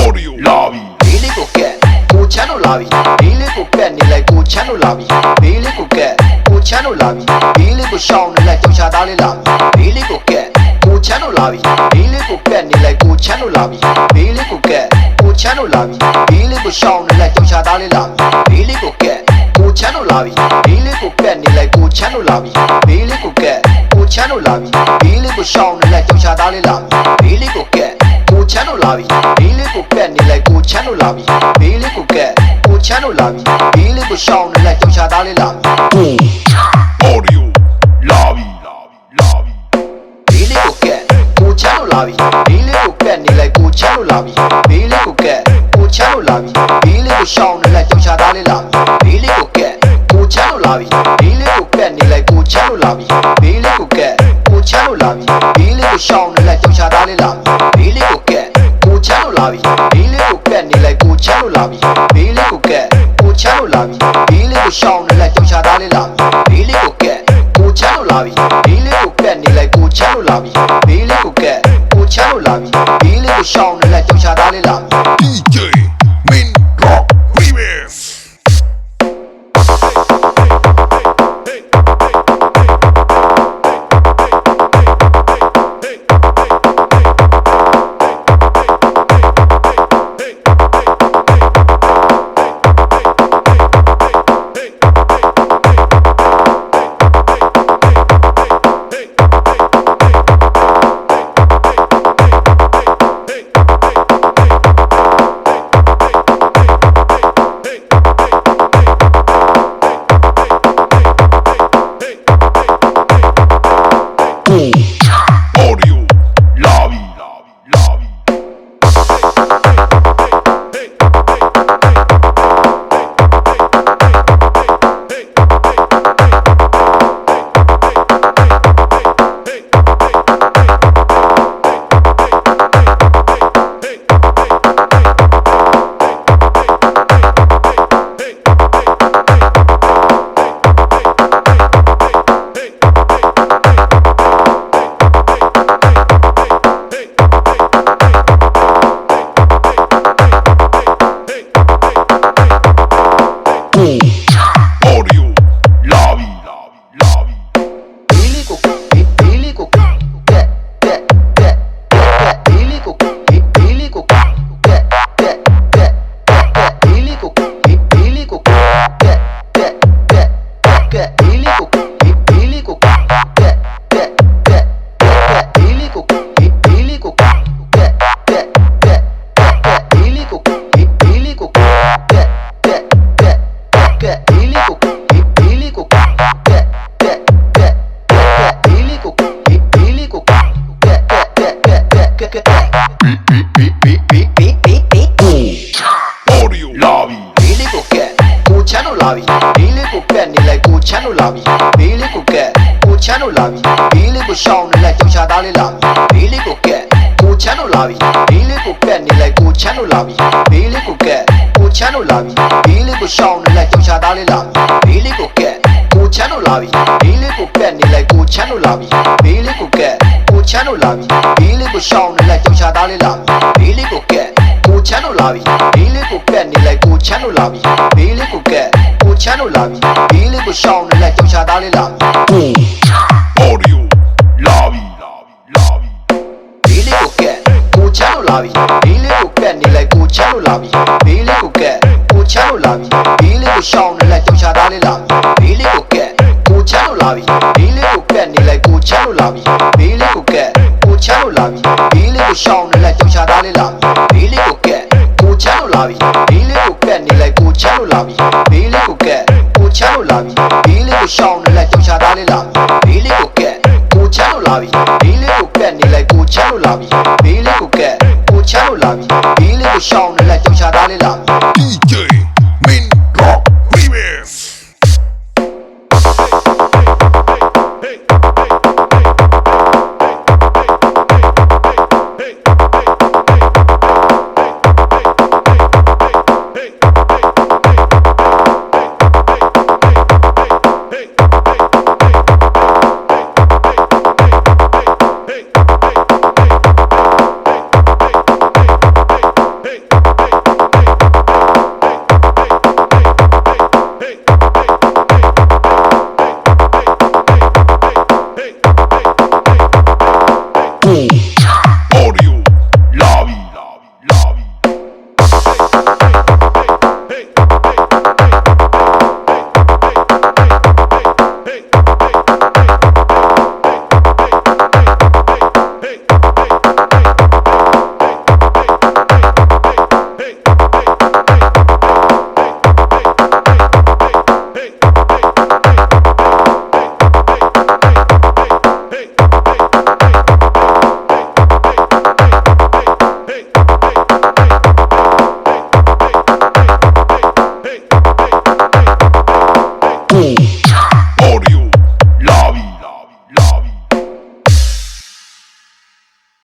Audio lobby ဘေးလေးကိုကက်ကိုချမ်းတို့လာပြီဘေးလေးကိုကက်နေလိုက်ကိုချမ်းတို့လာပြီဘေးလေးကိုကက်ကိုချမ်းတို့လာပြီဘေးလေးကိုရှောင်းနေလိုက်ကြောင်ချသားလေးလာပြီဘေးလေးကိုကက်ကိုချမ်းတို့လာပြီဘေးလေးကိုကက်နေလိုက်ကိုချမ်းတို့လာပြီဘေးလေးကိုကက်ကိုချမ်းတို့လာပြီဘေးလေးကိုရှောင်းနေလိုက်ကြောင်ချသားလေးလာပြီဘေးလေးကိုကက်ကိုချမ်းတို့လာပြီဘေးလေးကိုကက်နေလိုက်ကိုချမ်းတို့လာပြီဘေးလေးကိုကက်ကိုချမ်းတို့လာပြီဘေးလေးကိုရှောင်းနေလိုက်ကြောင်ချသားလေးလာပြီဘေးလေးကိုကက်ကိုချမ်းတို့လာပြီဘေးလေးကိုကက်နေလိုက်ကိုချမ်းတို့လာပြီဘေးလေးကိုကက်ကိုချမ်းတို့လာပြီဘေးလေးကိုရှောင်းနေလိုက်ကြောင်ချသားလေးလာပြီ Audio lobby ဘေးလေးကိုကက်ကိုချမ်းတို့လာပြီဘေးလေးကိုကက်နေလိုက်ကိုချမ်းတို့လာပြီဘေးလေးကိုကက်ကိုချမ်းတို့လာပြီဘေးလေးကိုရှောင်းနေလိုက်ကြောင်ချသားလေးလာပြီဘေးလေးကိုကက်ကိုချမ်းတို့လာပြီဘေးလေးကိုကက်နေလိုက်ကိုချမ်းတို့လာပြီဘေးလေးကိုကက်ကိုချမ်းတို့လာပြီဘေးလေးကိုရှောင်းနေလိုက်ကြောင်ချသားလေးလာပြီဘေးလေးကိုကက်ကိုချမ်းတို့လာပြီဘေးလေးကိုကက်နေလိုက်ကိုချမ်းတို့လာပြီဘေးလေးကိုကက်ကိုချမ်းတို့လာပြီဘေးလေးကိုရှောင်းနေလိုက်ကြောင်ချသားလေးလာပြီဘေးလေးကိုကက်ကိုချမ်းတို့လာပြီဘေးလေးကိုကက်နေလိုက်ကိုချမ်းတို့လာပြီဘေးလေးကိုကက်ကိုချမ်းတို့လာပြီဘေးလေးကိုရှောင်းနေလိုက်ကြောင်ချသားလေးလာပြီ DJ Min Rock Remix Audio lobby လာပြီဘေးလေးကိုကက်နေလိုက်ကိုချမ်းတို့လာပြီဘေးလေးကိုကက်ကိုချမ်းတို့လာပြီဘေးလေးကိုရှောင်းနေလိုက်ကြောင်ချသားလေးလာပြီဘေးလေးကိုကက်ကိုချမ်းတို့လာပြီဘေးလေးကိုကက်နေလိုက်ကိုချမ်းတို့လာပြီဘေးလေးကိုကက်ကိုချမ်းတို့လာပြီဘေးလေးကိုရှောင်းနေလိုက်ကြောင်ချသားလေးလာပြီဘေးလေးကိုကက်ကိုချမ်းတို့လာပြီဘေးလေးကိုကက်နေလိုက်ကိုချမ်းတို့လာပြီဘေးလေးကိုကက်ကိုချမ်းတို့လာပြီဘေးလေးကိုရှောင်းနေလိုက်ကြောင်ချသားလေးလာပြီဘေးလေးကိုကက်ကိုချမ်းတို့လာပြီဘေးလေးကိုကက်နေလိုက်ကိုချမ်းတို့လာပြီဘေးလေးကိုကက်ကိုချမ်းတို့လာပြီဘေးလေးကိုရှောင်းနေလိုက်ကြောင်ချသားလေးလာပြီ Audio lobby ဘေးလေးကိုကက်ကိုချမ်းတို့လာပြီဘေးလေးကိုကက်နေလိုက်ကိုချမ်းတို့လာပြီဘေးလေးကိုကက်ကိုချမ်းတို့လာပြီဘေးလေးကိုရှောင်းနေလိုက်ကြောင်ချသားလေးလာပြီဘေးလေးကိုကက်ကိုချမ်းတို့လာပြီဘေးလေးကိုကက်နေလိုက်ကိုချမ်းတို့လာပြီဘေးလေးကိုကက်ကိုချမ်းတို့လာပြီဘေးလေးကိုရှောင်းနေလိုက်ကြောင်ချသားလေးလာပြီဘေးလေးကိုကက်ကိုချမ်းတို့လာပြီဘေးလေးကိုကက်နေလိုက်ကိုချမ်းတို့လာပြီဘေးလေးကိုကက်ကိုချမ်းတို့လာပြီဘေးလေးကိုရှောင်းနေလိုက်ကြောင်ချသားလေးလာပြီဘေးလေးကိုကက်ကိုချမ်းတို့လာပြီဘေးလေးကိုကက်နေလိုက်ကိုချမ်းတို့လာပြီဘေးလေးကိုကက်ကိုချမ်းတို့လာပြီဘေးလေးကိုရှောင်းနေလိုက်ကြောင်ချသားလေးလာ